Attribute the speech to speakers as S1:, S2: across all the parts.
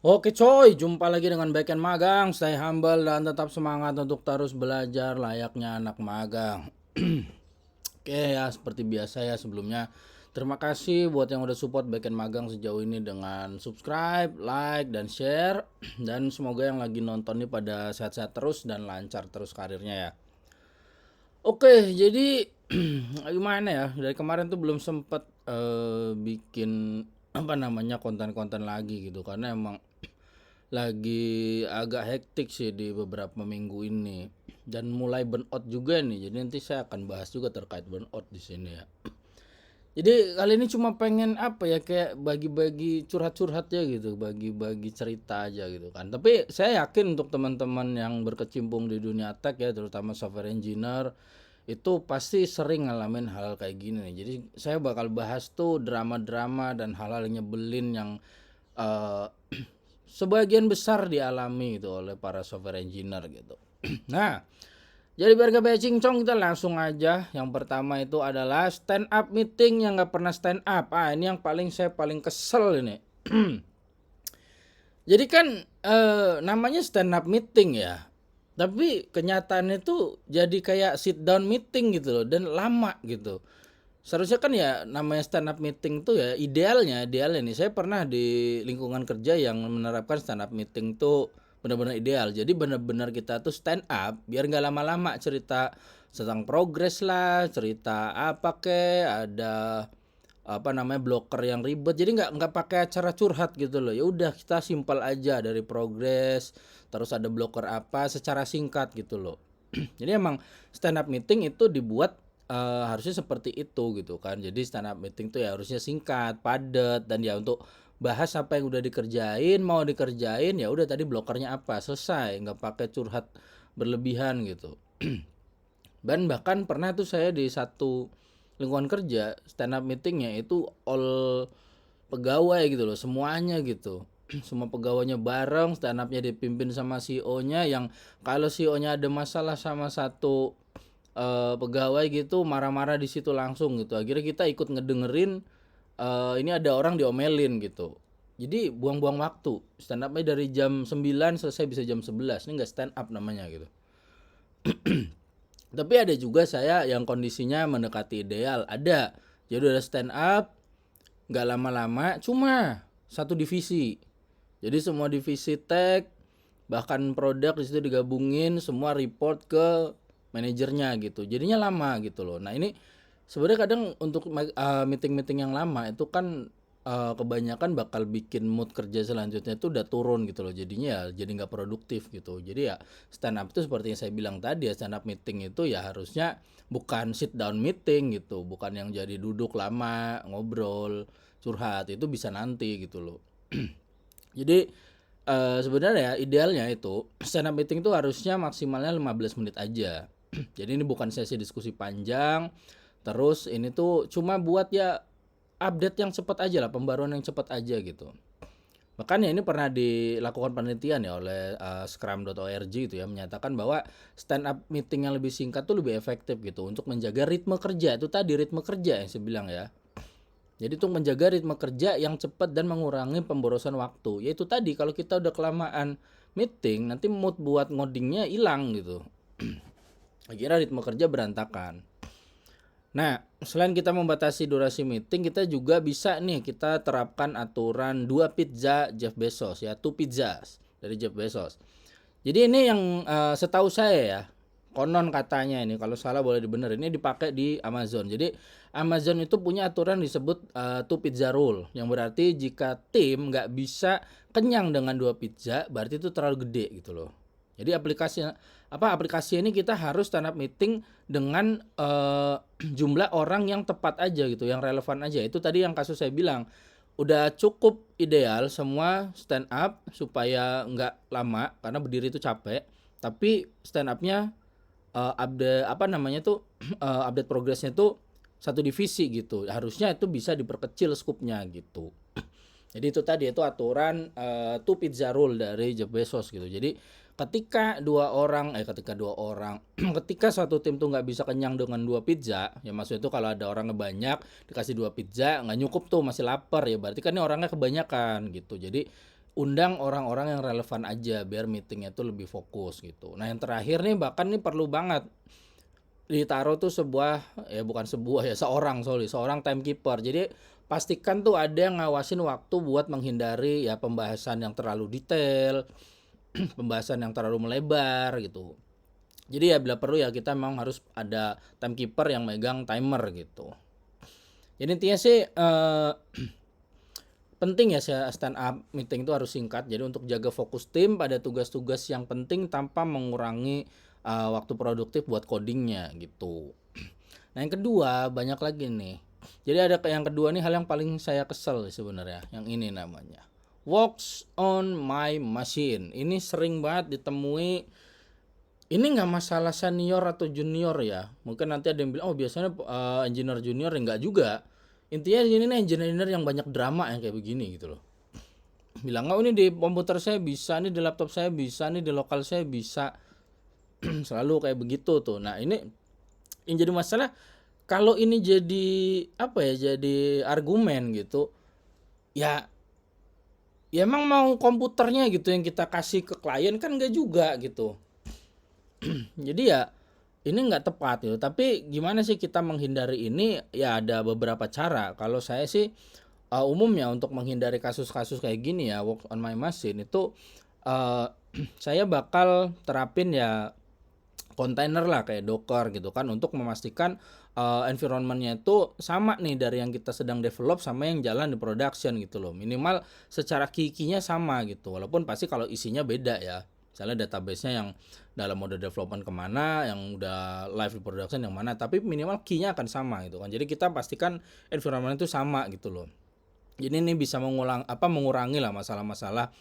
S1: Oke coy, jumpa lagi dengan Backend Magang. Stay humble dan tetap semangat untuk terus belajar layaknya anak magang. Oke ya, seperti biasa ya sebelumnya. Terima kasih buat yang udah support Backend Magang sejauh ini dengan subscribe, like, dan share. Dan semoga yang lagi nonton ini pada sehat-sehat terus dan lancar terus karirnya ya. Oke, jadi gimana ya? Dari kemarin tuh belum sempet bikin apa namanya konten-konten lagi gitu karena emang lagi agak hektik sih di beberapa minggu ini dan mulai burnout juga nih. Jadi nanti saya akan bahas juga terkait burnout di sini ya. Jadi kali ini cuma pengen apa ya kayak bagi-bagi curhat-curhat ya gitu, bagi-bagi cerita aja gitu kan. Tapi saya yakin untuk teman-teman yang berkecimpung di dunia tech ya, terutama software engineer itu pasti sering ngalamin hal kayak gini nih. Jadi saya bakal bahas tuh drama-drama dan hal-hal yang nyebelin yang eh, sebagian besar dialami gitu oleh para software engineer gitu. Nah, jadi biar gak banyak cincong kita langsung aja. Yang pertama itu adalah stand up meeting yang gak pernah stand up. Ini yang saya paling kesel ini. Jadi kan namanya stand up meeting ya. Tapi kenyataannya tuh jadi kayak sit down meeting gitu loh dan lama gitu. Seharusnya kan ya namanya stand up meeting tuh ya idealnya nih. Saya pernah di lingkungan kerja yang menerapkan stand up meeting tuh benar-benar ideal. Jadi benar-benar kita tuh stand up biar nggak lama-lama cerita tentang progres lah, cerita apa ada apa namanya blocker yang ribet. Jadi nggak pakai acara curhat gitu loh. Ya udah kita simpel aja dari progres, terus ada blocker apa secara singkat gitu loh. Jadi emang stand up meeting itu dibuat harusnya seperti itu gitu kan. Jadi stand up meeting tuh ya harusnya singkat, padat dan ya untuk bahas apa yang udah dikerjain, mau dikerjain ya udah tadi blokernya apa, selesai, nggak pakai curhat berlebihan gitu. Dan bahkan pernah tuh saya di satu lingkungan kerja stand up meetingnya itu all pegawai gitu loh, semuanya gitu. Semua pegawainya bareng, stand upnya dipimpin sama CEO-nya yang kalau CEO-nya ada masalah sama satu pegawai gitu marah-marah di situ langsung gitu. Akhirnya kita ikut ngedengerin ini ada orang diomelin gitu. Jadi buang-buang waktu. Stand upnya dari jam 9 selesai bisa jam 11. Ini enggak stand up namanya gitu. Tapi ada juga saya yang kondisinya mendekati ideal. Ada. Jadi udah stand up, nggak lama-lama, cuma satu divisi. Jadi semua divisi tech, bahkan produk di situ digabungin, semua report ke manajernya gitu. Jadinya lama gitu loh. Nah ini sebenarnya kadang untuk meeting-meeting yang lama itu kan kebanyakan bakal bikin mood kerja selanjutnya itu udah turun gitu loh. Jadinya ya jadi nggak produktif gitu. Jadi ya stand up itu seperti yang saya bilang tadi ya, stand up meeting itu ya harusnya bukan sit down meeting gitu, bukan yang jadi duduk lama ngobrol curhat, itu bisa nanti gitu loh. Jadi sebenarnya ya idealnya itu stand up meeting itu harusnya maksimalnya 15 menit aja. Jadi ini bukan sesi diskusi panjang. Terus ini tuh cuma buat ya update yang cepat aja lah, pembaruan yang cepat aja gitu. Makanya ini pernah dilakukan penelitian ya oleh scrum.org itu ya, menyatakan bahwa stand up meeting yang lebih singkat tuh lebih efektif gitu untuk menjaga ritme kerja. Itu tadi ritme kerja yang saya bilang ya. Jadi untuk menjaga ritme kerja yang cepat dan mengurangi pemborosan waktu. Yaitu tadi kalau kita udah kelamaan meeting, nanti mood buat ngodingnya hilang gitu. Akhirnya ritme kerja berantakan. Nah, selain kita membatasi durasi meeting, kita juga bisa nih kita terapkan aturan 2 pizza Jeff Bezos ya, 2 pizzas dari Jeff Bezos. Jadi ini yang setahu saya ya, konon katanya ini kalau salah boleh dibenerin, ini dipakai di Amazon. Jadi Amazon itu punya aturan disebut 2 pizza rule, yang berarti jika tim nggak bisa kenyang dengan 2 pizza, berarti itu terlalu gede gitu loh. Jadi aplikasi ini kita harus stand up meeting dengan jumlah orang yang tepat aja gitu, yang relevan aja. Itu tadi yang kasus saya bilang udah cukup ideal semua stand up supaya nggak lama karena berdiri itu capek. Tapi stand upnya update apa namanya tuh update progresnya tuh satu divisi gitu. Harusnya itu bisa diperkecil skupnya gitu. Jadi itu tadi itu aturan 2 pizza rule dari Jeff Bezos gitu. Jadi ketika dua orang ketika suatu tim tuh nggak bisa kenyang dengan 2 pizza, ya maksudnya itu kalau ada orangnya banyak dikasih 2 pizza nggak nyukup tuh masih lapar ya berarti kan ini orangnya kebanyakan gitu. Jadi undang orang-orang yang relevan aja biar meetingnya tuh lebih fokus gitu. Nah yang terakhir nih bahkan nih perlu banget ditaruh tuh sebuah, ya bukan sebuah ya, seorang timekeeper. Jadi pastikan tuh ada yang ngawasin waktu buat menghindari ya pembahasan yang terlalu detail, pembahasan yang terlalu melebar gitu. Jadi ya bila perlu ya kita memang harus ada timekeeper yang megang timer gitu. Jadi intinya sih penting ya stand up meeting itu harus singkat. Jadi untuk jaga fokus tim pada tugas-tugas yang penting tanpa mengurangi waktu produktif buat codingnya gitu. Nah yang kedua banyak lagi nih. Jadi ada yang kedua nih hal yang paling saya kesel sebenarnya. Yang ini namanya works on my machine. Ini sering banget ditemui. Ini nggak masalah senior atau junior ya. Mungkin nanti ada yang bilang, oh biasanya engineer junior, enggak juga. Intinya ini nih engineer yang banyak drama yang kayak begini gitu loh. Bilang, oh ini di komputer saya bisa, ini di laptop saya bisa, ini di lokal saya bisa. Selalu kayak begitu tuh. Nah ini yang jadi masalah, kalau ini jadi apa ya, jadi argumen gitu, ya emang mau komputernya gitu yang kita kasih ke klien kan enggak juga gitu. Jadi ya ini nggak tepat gitu. Tapi gimana sih kita menghindari ini? Ya ada beberapa cara. Kalau saya sih umumnya untuk menghindari kasus-kasus kayak gini ya work on my machine itu saya bakal terapin ya kontainer lah kayak Docker gitu kan untuk memastikan environmentnya itu sama nih dari yang kita sedang develop sama yang jalan di production gitu loh. Minimal secara key-nya sama gitu. Walaupun pasti kalau isinya beda ya. Misalnya database-nya yang dalam mode development kemana, yang udah live di production yang mana, tapi minimal key-nya akan sama gitu kan. Jadi kita pastikan environment itu sama gitu loh. Jadi ini bisa mengurangi lah masalah-masalah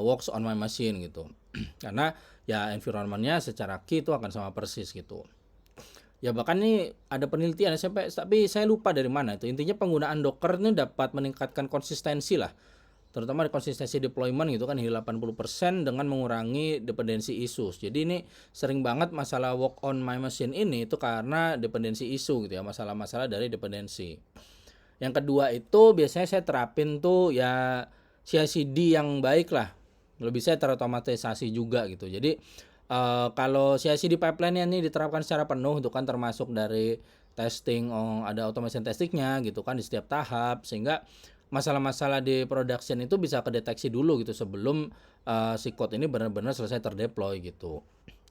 S1: works on my machine gitu. Karena ya environment-nya secara key itu akan sama persis gitu. Ya bahkan nih ada penelitian tapi saya lupa dari mana itu. Intinya penggunaan Docker ini dapat meningkatkan konsistensi lah. Terutama di konsistensi deployment gitu kan hingga 80% dengan mengurangi dependency issues. Jadi ini sering banget masalah work on my machine ini itu karena dependency issue gitu ya, masalah-masalah dari dependency. Yang kedua itu biasanya saya terapin tuh ya CI/CD yang baik lah. Lebih saya terotomatisasi juga gitu. Jadi kalau CI/CD pipeline-nya nih diterapkan secara penuh itu kan termasuk dari testing, ada automation testingnya gitu kan di setiap tahap sehingga masalah-masalah di production itu bisa kedeteksi dulu gitu sebelum si code ini benar-benar selesai terdeploy gitu.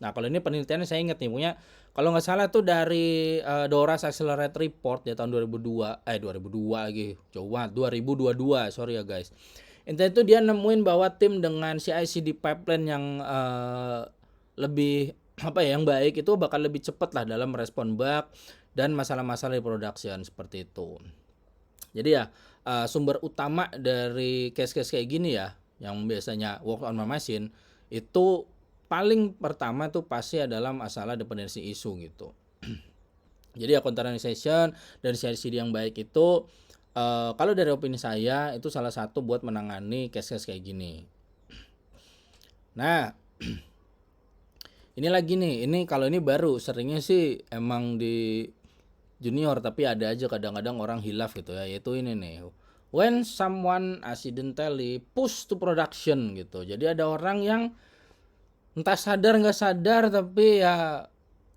S1: Nah kalau ini penelitiannya saya ingat nih punya, kalau nggak salah tuh dari DORAS Accelerate Report ya tahun 2002 lagi jauh banget 2022 sorry ya guys. Intinya itu dia nemuin bahwa tim dengan CI/CD pipeline yang lebih yang baik itu bakal lebih cepat lah dalam merespon bug dan masalah-masalah di production seperti itu. Jadi ya sumber utama dari case-case kayak gini ya yang biasanya work on my machine itu paling pertama tuh pasti adalah masalah dependency issue gitu. Jadi ya containerization dan CI/CD yang baik itu kalau dari opini saya itu salah satu buat menangani case-case kayak gini. Nah ini lagi nih, ini kalau ini baru seringnya sih emang di junior tapi ada aja kadang-kadang orang hilaf gitu ya, yaitu ini nih, when someone accidentally push to production gitu. Jadi ada orang yang entah sadar nggak sadar tapi ya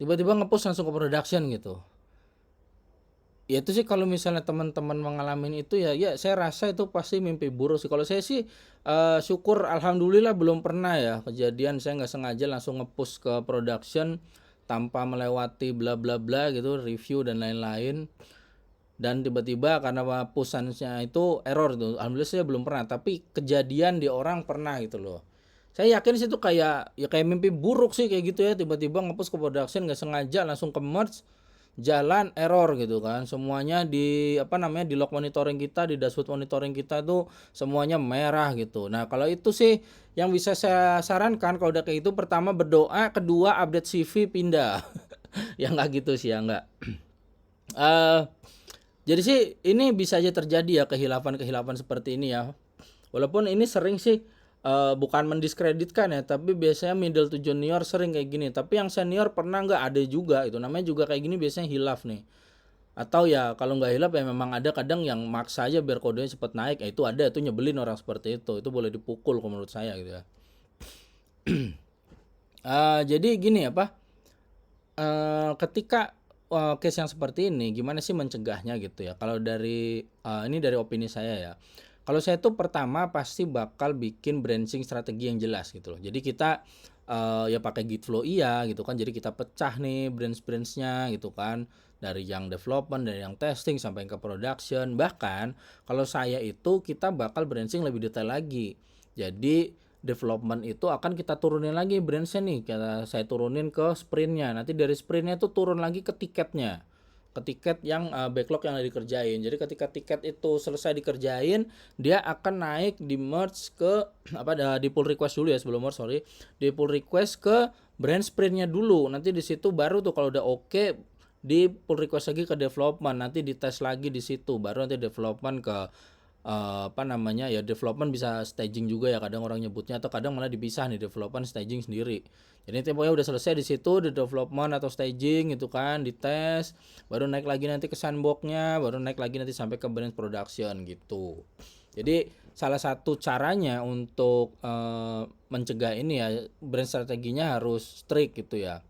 S1: tiba-tiba nge-push langsung ke production gitu. Ya itu sih kalau misalnya teman-teman mengalami itu ya saya rasa itu pasti mimpi buruk sih. Kalau saya sih syukur alhamdulillah belum pernah ya kejadian saya nggak sengaja langsung nge-push ke production tanpa melewati bla bla bla gitu, review dan lain-lain. Dan tiba-tiba karena push-nya itu error tuh. Alhamdulillah saya belum pernah, tapi kejadian di orang pernah gitu loh. Saya yakin sih itu kayak mimpi buruk sih kayak gitu ya, tiba-tiba nge-push ke production nggak sengaja langsung ke merge jalan error gitu kan. Semuanya di di log monitoring kita, di dashboard monitoring kita tuh semuanya merah gitu. Nah, kalau itu sih yang bisa saya sarankan kalau udah kayak itu, pertama berdoa, kedua update CV pindah. Ya nggak gitu sih ya nggak. Jadi sih ini bisa aja terjadi ya kehilafan seperti ini ya. Walaupun ini sering sih bukan mendiskreditkan ya, tapi biasanya middle to junior sering kayak gini. Tapi yang senior pernah nggak ada juga itu, namanya juga kayak gini biasanya hilaf nih. Atau ya kalau nggak hilap ya memang ada kadang yang maksa aja biar kodenya cepet naik, ya itu ada, itu nyebelin orang seperti itu boleh dipukul kalau menurut saya gitu ya. Jadi gini apa, ketika case yang seperti ini gimana sih mencegahnya gitu ya, kalau dari ini dari opini saya ya. Kalau saya tuh pertama pasti bakal bikin branching strategi yang jelas gitu loh. Jadi kita ya pakai Gitflow iya gitu kan, jadi kita pecah nih branch-branchnya gitu kan, dari yang development, dari yang testing sampai ke production. Bahkan kalau saya itu kita bakal branching lebih detail lagi. Jadi development itu akan kita turunin lagi branchnya nih, saya turunin ke sprintnya, nanti dari sprintnya itu turun lagi ke tiketnya, ke tiket yang backlog yang udah dikerjain. Jadi ketika tiket itu selesai dikerjain, dia akan naik di merge ke apa, di pull request dulu ya, sebelum merge sorry, di pull request ke branch sprintnya dulu. Nanti di situ baru tuh kalau udah oke, di pull request lagi ke development, nanti dites lagi di situ, baru nanti development ke apa namanya ya, development bisa staging juga ya kadang orang nyebutnya, atau kadang malah dipisah nih, development staging sendiri. Jadi pokoknya udah selesai di situ di development atau staging gitu kan, dites, baru naik lagi nanti ke sandboxnya, baru naik lagi nanti sampai ke branch production gitu. Jadi salah satu caranya untuk mencegah ini ya, branch strateginya harus strict gitu ya.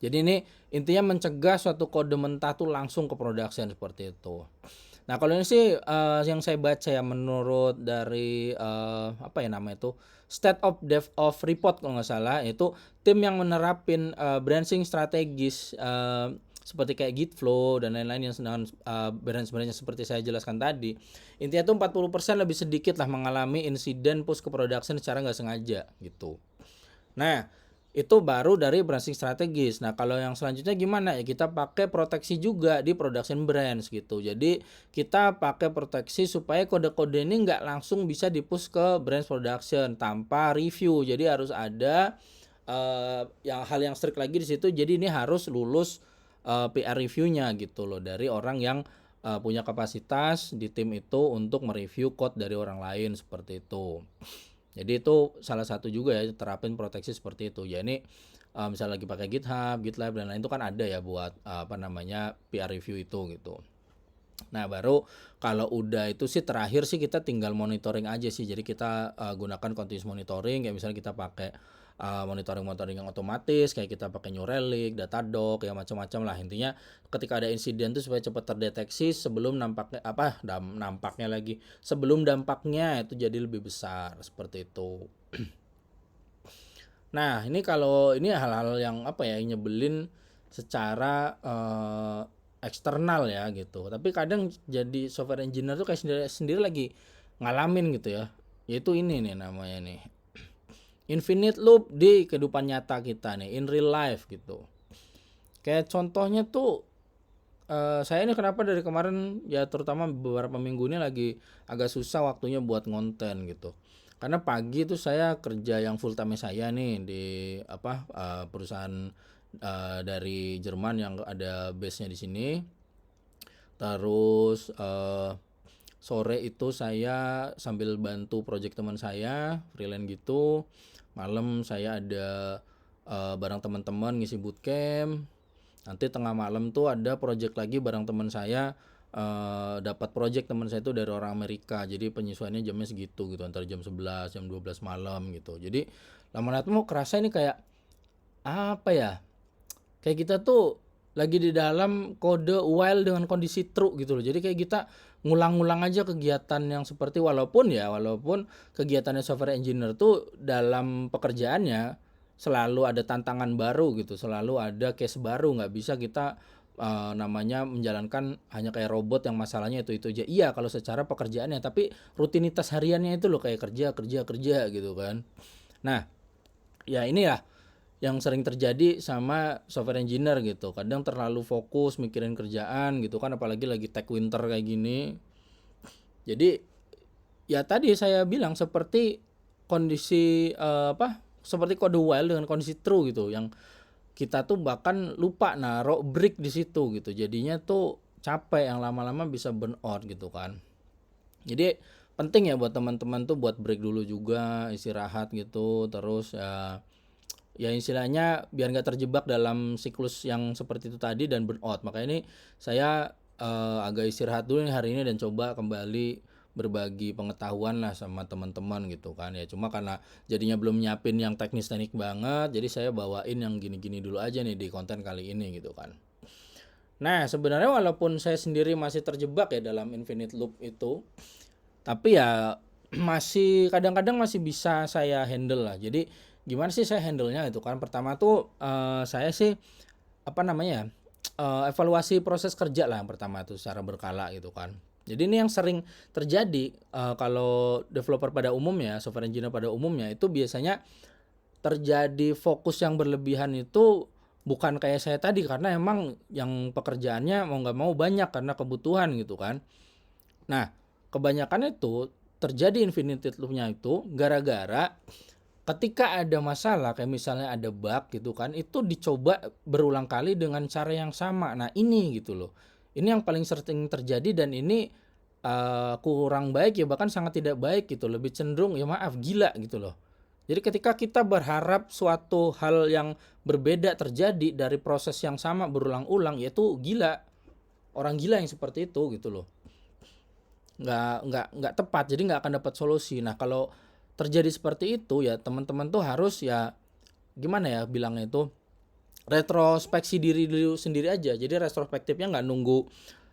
S1: Jadi ini intinya mencegah suatu kode mentah tuh langsung ke production seperti itu. Nah kalau ini sih yang saya baca ya, menurut dari apa ya namanya itu, State of Dev of Report kalau nggak salah, itu tim yang menerapin branching strategis seperti kayak Gitflow dan lain-lain yang sedang branch-branchnya seperti saya jelaskan tadi, intinya tuh 40% lebih sedikit lah mengalami insiden push ke production secara nggak sengaja gitu. Nah, itu baru dari branching strategis. Nah, kalau yang selanjutnya gimana ya? Kita pakai proteksi juga di production branch gitu. Jadi kita pakai proteksi supaya kode-kode ini nggak langsung bisa di-push ke branch production tanpa review. Jadi harus ada yang hal yang strict lagi di situ. Jadi ini harus lulus PR review-nya gitu loh, dari orang yang punya kapasitas di tim itu untuk mereview code dari orang lain seperti itu. Jadi itu salah satu juga ya, terapin proteksi seperti itu. Ya ini misalnya lagi pakai GitHub, GitLab dan lain itu kan ada ya buat apa namanya peer review itu gitu. Nah baru kalau udah itu sih terakhir sih kita tinggal monitoring aja sih. Jadi kita gunakan continuous monitoring, kayak misalnya kita pakai monitoring yang otomatis, kayak kita pakai New Relic, Datadog, ya macam-macam lah. Intinya ketika ada insiden tuh supaya cepat terdeteksi sebelum nampaknya lagi, sebelum dampaknya itu jadi lebih besar seperti itu. Nah ini kalau ini hal-hal yang apa ya, nyebelin secara eksternal ya gitu. Tapi kadang jadi software engineer tuh kayak sendiri lagi ngalamin gitu ya. Yaitu ini nih namanya nih, infinite loop di kehidupan nyata kita nih, in real life gitu. Kayak contohnya tuh saya ini kenapa dari kemarin ya, terutama beberapa minggu ini lagi agak susah waktunya buat ngonten gitu. Karena pagi tuh saya kerja yang full time saya nih di apa perusahaan dari Jerman yang ada base-nya di sini. Terus sore itu saya sambil bantu project teman saya freelance gitu. Malam saya ada bareng teman-teman ngisi bootcamp. Nanti tengah malam tuh ada project lagi bareng teman saya, dapat project teman saya itu dari orang Amerika. Jadi penyesuaiannya jamnya segitu gitu, antara jam 11 jam 12 malam gitu. Jadi lama-lama kerasa ini kayak apa ya? Kayak kita tuh lagi di dalam kode while dengan kondisi true gitu loh. Jadi kayak kita ngulang-ngulang aja kegiatan yang seperti, walaupun kegiatannya software engineer tuh dalam pekerjaannya selalu ada tantangan baru gitu, selalu ada case baru, nggak bisa kita namanya menjalankan hanya kayak robot yang masalahnya itu aja. Iya kalau secara pekerjaannya, tapi rutinitas hariannya itu loh kayak kerja kerja kerja gitu kan. Nah ya ini ya yang sering terjadi sama software engineer gitu, kadang terlalu fokus mikirin kerjaan gitu kan, apalagi lagi tech winter kayak gini. Jadi ya tadi saya bilang seperti kondisi seperti kode while dengan kondisi true gitu, yang kita tuh bahkan lupa naruh break di situ gitu, jadinya tuh capek yang lama-lama bisa burn out gitu kan. Jadi penting ya buat teman-teman tuh buat break dulu juga, istirahat gitu, terus ya ya istilahnya biar nggak terjebak dalam siklus yang seperti itu tadi dan burnout. Makanya ini saya agak istirahat dulu nih hari ini dan coba kembali berbagi pengetahuan lah sama teman-teman gitu kan ya. Cuma karena jadinya belum nyiapin yang teknis-teknik banget, jadi saya bawain yang gini-gini dulu aja nih di konten kali ini gitu kan. Nah, sebenarnya walaupun saya sendiri masih terjebak ya dalam infinite loop itu, tapi ya masih kadang-kadang masih bisa saya handle lah. Jadi gimana sih saya handle-nya gitu kan. Pertama tuh saya sih apa namanya ya, evaluasi proses kerja lah yang pertama tuh secara berkala gitu kan. Jadi ini yang sering terjadi kalau developer pada umumnya, software engineer pada umumnya itu biasanya terjadi fokus yang berlebihan itu bukan kayak saya tadi karena emang yang pekerjaannya mau nggak mau banyak karena kebutuhan gitu kan. Nah, kebanyakan itu terjadi infinite loop-nya itu gara-gara ketika ada masalah kayak misalnya ada bug gitu kan, itu dicoba berulang kali dengan cara yang sama. Nah, ini gitu loh. Ini yang paling sering terjadi dan ini kurang baik ya, bahkan sangat tidak baik gitu. Lebih cenderung ya maaf gila gitu loh. Jadi ketika kita berharap suatu hal yang berbeda terjadi dari proses yang sama berulang-ulang, yaitu gila. Orang gila yang seperti itu gitu loh. Nggak tepat, jadi nggak akan dapat solusi. Nah, kalau terjadi seperti itu ya teman-teman tuh harus ya gimana ya bilangnya itu retrospeksi diri dulu sendiri aja. Jadi retrospektifnya nggak nunggu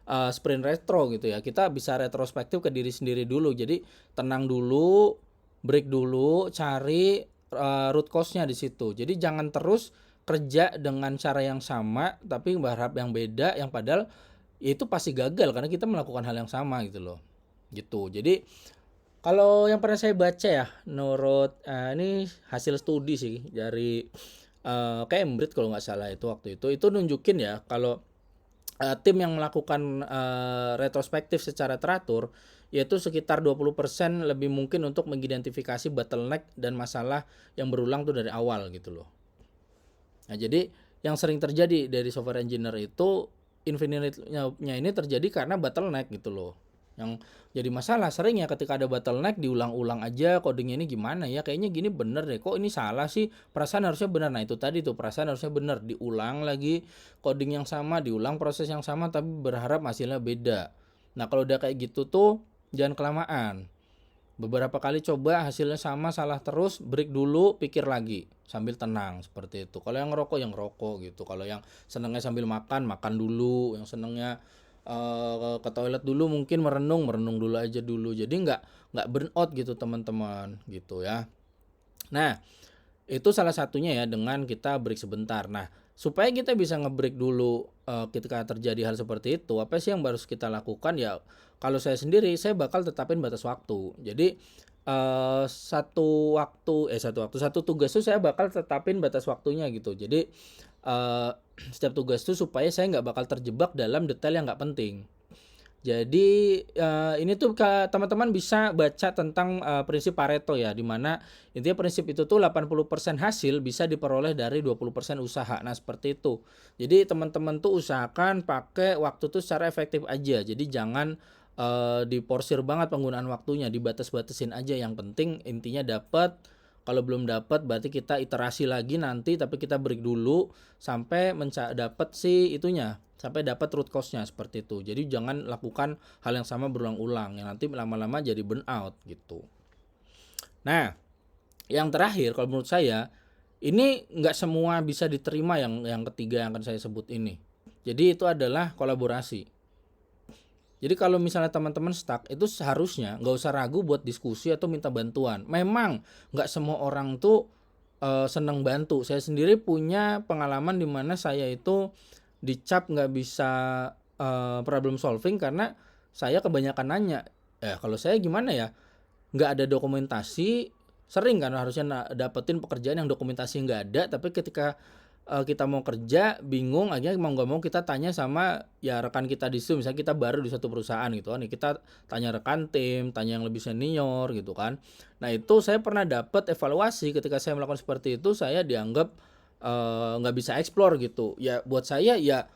S1: sprint retro gitu ya. Kita bisa retrospektif ke diri sendiri dulu. Jadi tenang dulu, break dulu, cari root cause-nya di situ. Jadi jangan terus kerja dengan cara yang sama tapi berharap yang beda, yang padahal itu pasti gagal karena kita melakukan hal yang sama gitu loh. Gitu. Jadi kalau yang pernah saya baca ya, menurut ini hasil studi sih dari Cambridge kalau nggak salah itu waktu itu nunjukin ya kalau tim yang melakukan retrospektif secara teratur yaitu sekitar 20% lebih mungkin untuk mengidentifikasi bottleneck dan masalah yang berulang tuh dari awal gitu loh. Nah, jadi yang sering terjadi dari software engineer itu infinite-nya ini terjadi karena bottleneck gitu loh. Yang jadi masalah sering ya ketika ada bottleneck diulang-ulang aja codingnya ini gimana ya, kayaknya gini bener deh, kok ini salah sih, perasaan harusnya benar. Nah itu tadi tuh perasaan harusnya benar, diulang lagi coding yang sama, diulang proses yang sama tapi berharap hasilnya beda. Nah kalau udah kayak gitu tuh jangan kelamaan. Beberapa kali coba hasilnya sama salah terus, break dulu, pikir lagi sambil tenang seperti itu. Kalau yang ngerokok gitu. Kalau yang senengnya sambil makan dulu. Yang senengnya ke toilet dulu mungkin merenung dulu aja dulu. Jadi nggak burn out gitu teman-teman gitu ya. Nah, itu salah satunya ya dengan kita break sebentar. Nah, supaya kita bisa nge-break dulu ketika terjadi hal seperti itu, apa sih yang harus kita lakukan ya? Kalau saya sendiri, saya bakal tetapin batas waktu. Jadi satu tugas tuh saya bakal tetapin batas waktunya gitu. Jadi setiap tugas tuh supaya saya nggak bakal terjebak dalam detail yang nggak penting. Jadi ini tuh teman-teman bisa baca tentang prinsip Pareto ya, di mana intinya prinsip itu tuh 80% hasil bisa diperoleh dari 20% usaha. Nah, seperti itu. Jadi teman-teman tuh usahakan pakai waktu tuh secara efektif aja. Jadi jangan diporsir banget penggunaan waktunya, dibatas-batasin aja. Yang penting intinya dapat. Kalau belum dapat berarti kita iterasi lagi nanti, tapi kita break dulu sampai dapat sih itunya, sampai dapat root cause-nya seperti itu. Jadi jangan lakukan hal yang sama berulang-ulang yang nanti lama-lama jadi burnout gitu. Nah, yang terakhir kalau menurut saya ini nggak semua bisa diterima yang ketiga yang akan saya sebut ini. Jadi itu adalah kolaborasi. Jadi kalau misalnya teman-teman stuck itu seharusnya nggak usah ragu buat diskusi atau minta bantuan. Memang nggak semua orang tuh senang bantu. Saya sendiri punya pengalaman di mana saya itu dicap nggak bisa problem solving karena saya kebanyakan nanya. Ya kalau saya gimana ya, nggak ada dokumentasi, sering kan harusnya dapetin pekerjaan yang dokumentasi nggak ada, tapi ketika kita mau kerja bingung aja, mau nggak mau kita tanya sama ya rekan kita di situ. Misalnya kita baru di suatu perusahaan gitu kan, kita tanya rekan tim, tanya yang lebih senior gitu kan. Nah itu saya pernah dapat evaluasi ketika saya melakukan seperti itu, saya dianggap nggak bisa explore gitu. Ya buat saya ya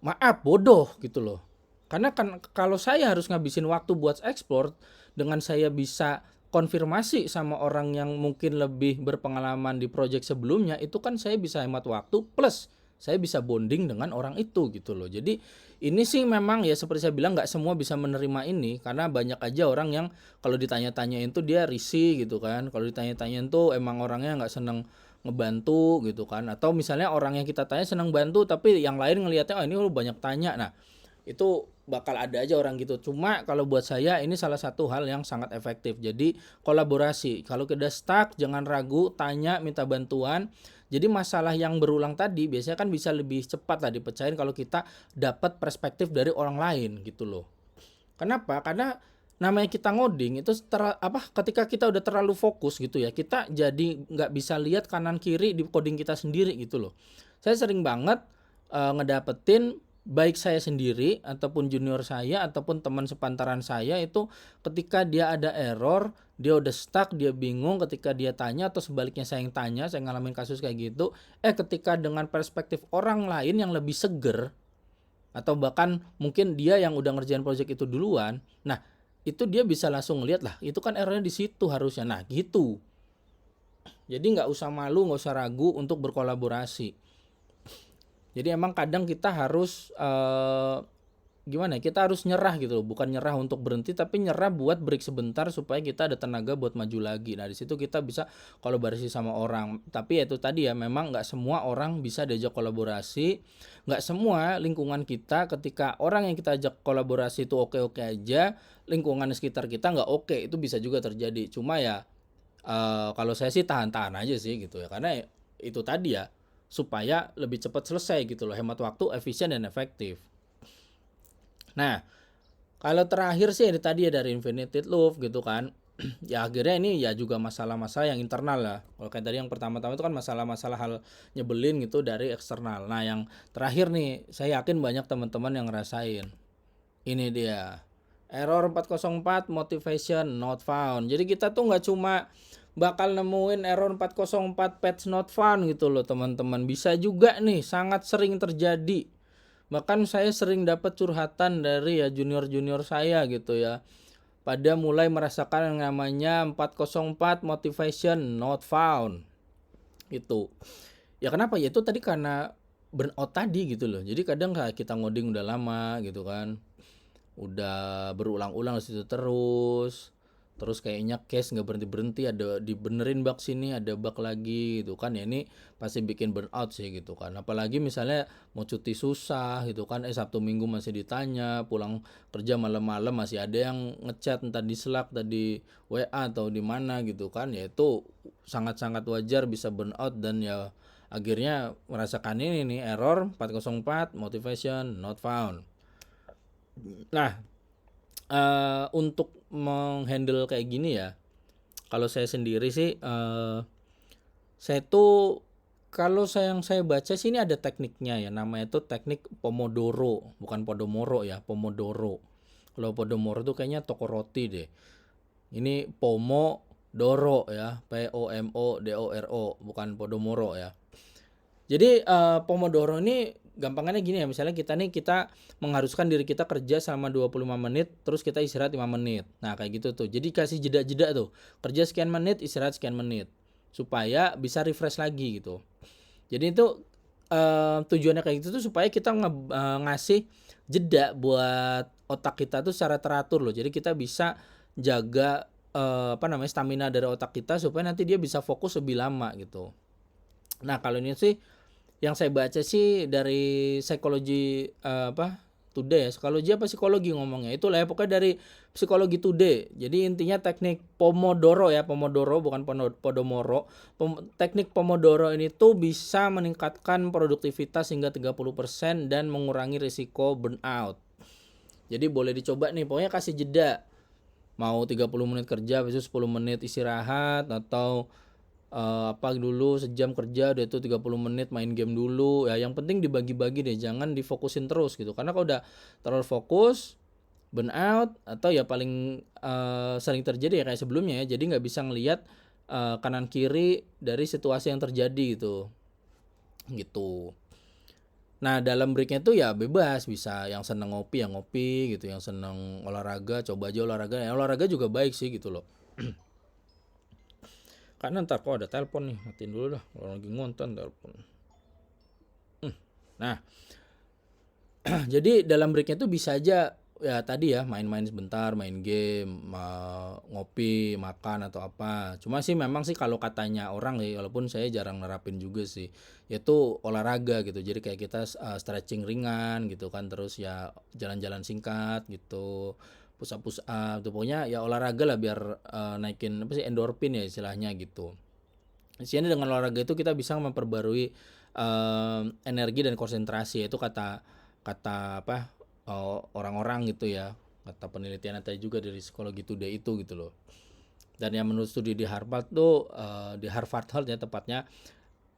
S1: maaf bodoh gitu loh. Karena kan kalau saya harus ngabisin waktu buat explore dengan saya bisa konfirmasi sama orang yang mungkin lebih berpengalaman di project sebelumnya, itu kan saya bisa hemat waktu plus saya bisa bonding dengan orang itu gitu loh. Jadi ini sih memang ya seperti saya bilang nggak semua bisa menerima ini karena banyak aja orang yang kalau ditanya-tanyain tuh dia risih gitu kan. Kalau ditanya-tanyain tuh emang orangnya nggak seneng ngebantu gitu kan. Atau misalnya orang yang kita tanya seneng bantu tapi yang lain ngelihatnya oh ini lu banyak tanya. Nah, itu bakal ada aja orang gitu. Cuma kalau buat saya ini salah satu hal yang sangat efektif. Jadi kolaborasi. Kalau kita stuck jangan ragu, tanya, minta bantuan. Jadi masalah yang berulang tadi biasanya kan bisa lebih cepat lah dipecahin kalau kita dapat perspektif dari orang lain gitu loh. Kenapa? Karena namanya kita ngoding itu ketika kita udah terlalu fokus gitu ya, kita jadi nggak bisa lihat kanan kiri di coding kita sendiri gitu loh. Saya sering banget ngedapetin baik saya sendiri ataupun junior saya ataupun teman sepantaran saya itu ketika dia ada error, dia udah stuck, dia bingung ketika dia tanya atau sebaliknya saya yang tanya, saya ngalamin kasus kayak gitu. Ketika dengan perspektif orang lain yang lebih seger atau bahkan mungkin dia yang udah ngerjain project itu duluan, nah itu dia bisa langsung ngeliat lah, itu kan errornya di situ harusnya. Nah gitu. Jadi nggak usah malu, nggak usah ragu untuk berkolaborasi. Jadi emang kadang kita harus gimana ya, kita harus nyerah gitu loh, bukan nyerah untuk berhenti tapi nyerah buat break sebentar supaya kita ada tenaga buat maju lagi. Nah di situ kita bisa kolaborasi sama orang. Tapi ya itu tadi ya, memang nggak semua orang bisa diajak kolaborasi, nggak semua lingkungan kita ketika orang yang kita ajak kolaborasi itu oke-oke aja, lingkungan sekitar kita nggak oke, itu bisa juga terjadi. Cuma ya kalau saya sih tahan-tahan aja sih gitu ya, karena itu tadi ya supaya lebih cepat selesai gitu loh, hemat waktu, efisien dan efektif. Nah, kalau terakhir sih ini tadi ya dari Infinite Loop gitu kan. Ya akhirnya ini ya juga masalah-masalah yang internal lah. Kalau kayak tadi yang pertama-tama itu kan masalah-masalah hal nyebelin gitu dari eksternal. Nah, yang terakhir nih, saya yakin banyak teman-teman yang ngerasain. Ini dia. Error 404 motivation not found. Jadi kita tuh nggak cuma bakal nemuin error 404 patch not found gitu loh teman-teman. Bisa juga nih, sangat sering terjadi. Bahkan saya sering dapat curhatan dari ya junior-junior saya gitu ya. Pada mulai merasakan yang namanya 404 motivation not found. Itu. Ya kenapa? Ya itu tadi karena burnout tadi gitu loh. Jadi kadang kita ngoding udah lama gitu kan. Udah berulang-ulang di situ terus kayaknya case nggak berhenti ada dibenerin bug sini, ada bug lagi gitu kan ya, ini pasti bikin burnout sih gitu kan. Apalagi misalnya mau cuti susah gitu kan, Sabtu Minggu masih ditanya, pulang kerja malam-malam masih ada yang ngechat entah di Slack, entah di WA atau di mana gitu kan, ya itu sangat-sangat wajar bisa burnout dan ya akhirnya merasakan ini nih error 404 motivation not found. Nah, untuk menghandle kayak gini ya, kalau saya sendiri sih, saya tuh kalau yang saya baca sih ini ada tekniknya ya, namanya tuh teknik Pomodoro, bukan Podomoro ya, Pomodoro. Kalau Podomoro tuh kayaknya toko roti deh. Ini Pomodoro ya, Pomodoro, bukan Podomoro ya. Jadi Pomodoro ini gampangannya gini ya, misalnya kita mengharuskan diri kita kerja selama 25 menit, terus kita istirahat 5 menit. Nah kayak gitu tuh, jadi kasih jeda-jeda tuh, kerja sekian menit, istirahat sekian menit, supaya bisa refresh lagi gitu. Jadi itu tujuannya kayak gitu tuh supaya kita ngasih jeda buat otak kita tuh secara teratur loh. Jadi kita bisa jaga stamina dari otak kita supaya nanti dia bisa fokus lebih lama gitu. Nah kalau ini sih yang saya baca sih dari psikologi Today ya, psikologi ngomongnya itulah ya, pokoknya dari psikologi Today. Jadi intinya teknik Pomodoro ya, Pomodoro bukan Podomoro. Teknik Pomodoro ini tuh bisa meningkatkan produktivitas hingga 30% dan mengurangi risiko burnout. Jadi boleh dicoba nih, pokoknya kasih jeda. Mau 30 menit kerja, besok 10 menit istirahat, atau dulu sejam kerja udah itu 30 menit main game dulu ya. Yang penting dibagi-bagi deh, jangan difokusin terus gitu, karena kalau udah terlalu fokus burnout, atau ya paling sering terjadi ya kayak sebelumnya ya, jadi nggak bisa ngelihat kanan kiri dari situasi yang terjadi gitu. Nah dalam breaknya tuh ya bebas, bisa yang seneng ngopi ya ngopi gitu, yang seneng olahraga coba aja olahraga. Ya olahraga juga baik sih gitu loh. Karena ntar kok ada telepon nih, matiin dulu dah. Kalau lagi ngonten telepon. Nah, jadi dalam breaknya tuh bisa aja ya tadi ya main-main sebentar, main game, ngopi, makan atau apa. Cuma sih memang sih kalau katanya orang ya, walaupun saya jarang nerapin juga sih, yaitu olahraga gitu. Jadi kayak kita stretching ringan gitu kan, terus ya jalan-jalan singkat gitu, push up tuh pokoknya ya olahraga lah biar naikin apa sih endorfin ya istilahnya gitu. Di sini dengan olahraga itu kita bisa memperbarui energi dan konsentrasi, itu kata kata apa orang-orang gitu ya, kata penelitian tadi juga dari psikologi today itu gitu loh. Dan yang menurut studi di Harvard tuh di Harvard Health ya tepatnya,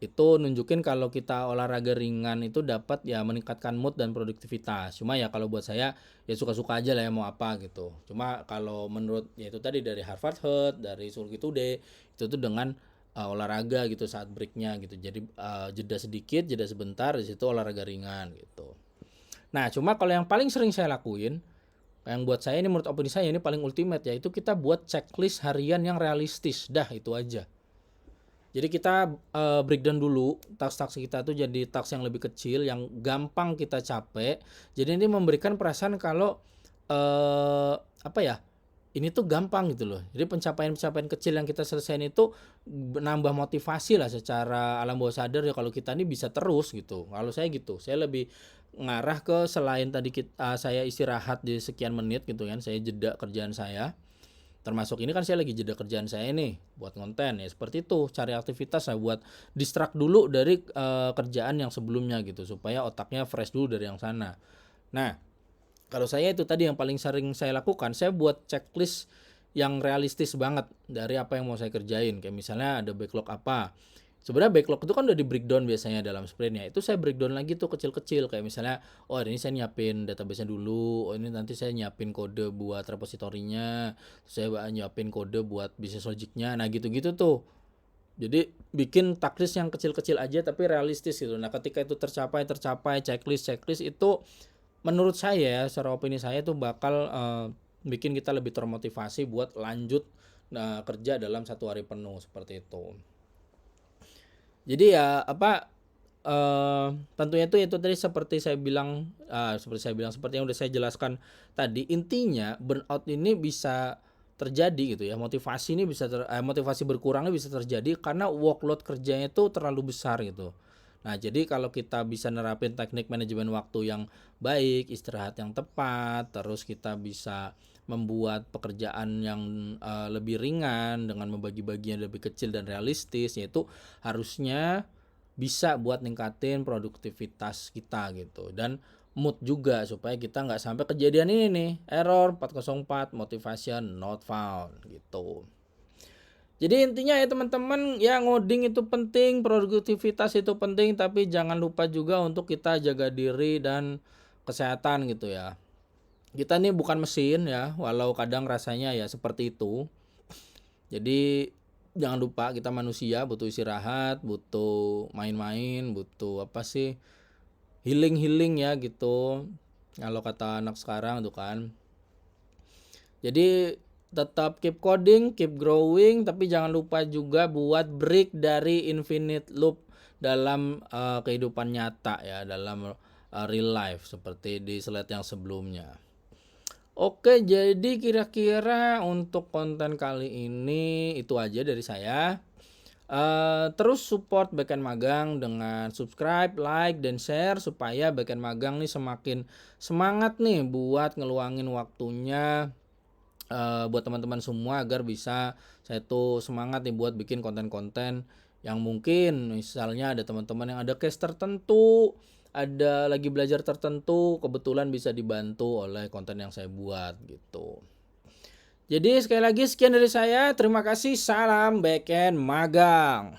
S1: itu nunjukin kalau kita olahraga ringan itu dapat ya meningkatkan mood dan produktivitas. Cuma ya kalau buat saya ya suka-suka aja lah ya mau apa gitu. Cuma kalau menurut ya itu tadi dari Harvard Health, dari Psikologi Today, itu tuh dengan olahraga gitu saat breaknya gitu. Jadi jeda sedikit, jeda sebentar, di situ olahraga ringan gitu. Nah, cuma kalau yang paling sering saya lakuin, yang buat saya ini menurut opini saya ini paling ultimate, yaitu kita buat checklist harian yang realistis. Dah itu aja. Jadi kita breakdown dulu task-task kita tuh jadi task yang lebih kecil, yang gampang kita capek. Jadi ini memberikan perasaan kalau apa ya? Ini tuh gampang gitu loh. Jadi pencapaian-pencapaian kecil yang kita selesaiin itu nambah motivasi lah secara alam bawah sadar ya kalau kita ini bisa terus gitu. Kalau saya gitu, saya lebih ngarah ke selain tadi saya istirahat di sekian menit gitu kan, saya jeda kerjaan saya. Termasuk ini kan saya lagi jeda kerjaan saya nih buat konten ya seperti itu, cari aktivitas lah buat distract dulu dari kerjaan yang sebelumnya gitu supaya otaknya fresh dulu dari yang sana. Nah, kalau saya itu tadi yang paling sering saya lakukan, saya buat checklist yang realistis banget dari apa yang mau saya kerjain. Kayak misalnya ada backlog apa. Sebenarnya backlog itu kan udah di breakdown biasanya dalam sprintnya. Itu saya breakdown lagi tuh kecil-kecil. Kayak misalnya, oh ini saya nyiapin database-nya dulu. Oh ini nanti saya nyiapin kode buat repositorinya. Saya nyiapin kode buat business logic-nya. Nah gitu-gitu tuh. Jadi bikin checklist yang kecil-kecil aja tapi realistis gitu. Nah ketika itu tercapai checklist itu menurut saya ya, secara opini saya tuh bakal bikin kita lebih termotivasi buat lanjut kerja dalam satu hari penuh seperti itu. Jadi ya apa tentunya itu tadi seperti saya bilang seperti yang udah saya jelaskan tadi, intinya burnout ini bisa terjadi gitu ya, motivasi ini motivasi berkurangnya bisa terjadi karena workload kerjanya itu terlalu besar gitu. Nah jadi kalau kita bisa nerapin teknik manajemen waktu yang baik, istirahat yang tepat, terus kita bisa membuat pekerjaan yang lebih ringan dengan membagi bagian lebih kecil dan realistis, yaitu harusnya bisa buat ningkatin produktivitas kita gitu dan mood juga supaya kita nggak sampai kejadian ini nih, error 404 motivation not found gitu. Jadi intinya ya teman-teman, ya ngoding itu penting, produktivitas itu penting, tapi jangan lupa juga untuk kita jaga diri dan kesehatan gitu ya. Kita nih bukan mesin ya, walau kadang rasanya ya seperti itu. Jadi jangan lupa kita manusia, butuh istirahat, butuh main-main, butuh apa sih, healing ya gitu. Kalau kata anak sekarang tuh kan. Jadi tetap keep coding, keep growing, tapi jangan lupa juga buat break dari infinite loop dalam kehidupan nyata ya, dalam real life seperti di slide yang sebelumnya. Oke, jadi kira-kira untuk konten kali ini itu aja dari saya. Terus support Backend Magang dengan subscribe, like, dan share supaya Backend Magang nih semakin semangat nih buat ngeluangin waktunya buat teman-teman semua agar bisa saya tuh semangat nih buat bikin konten-konten yang mungkin misalnya ada teman-teman yang ada case tertentu, ada lagi belajar tertentu, kebetulan bisa dibantu oleh konten yang saya buat gitu. Jadi sekali lagi sekian dari saya, terima kasih, salam Backend Magang.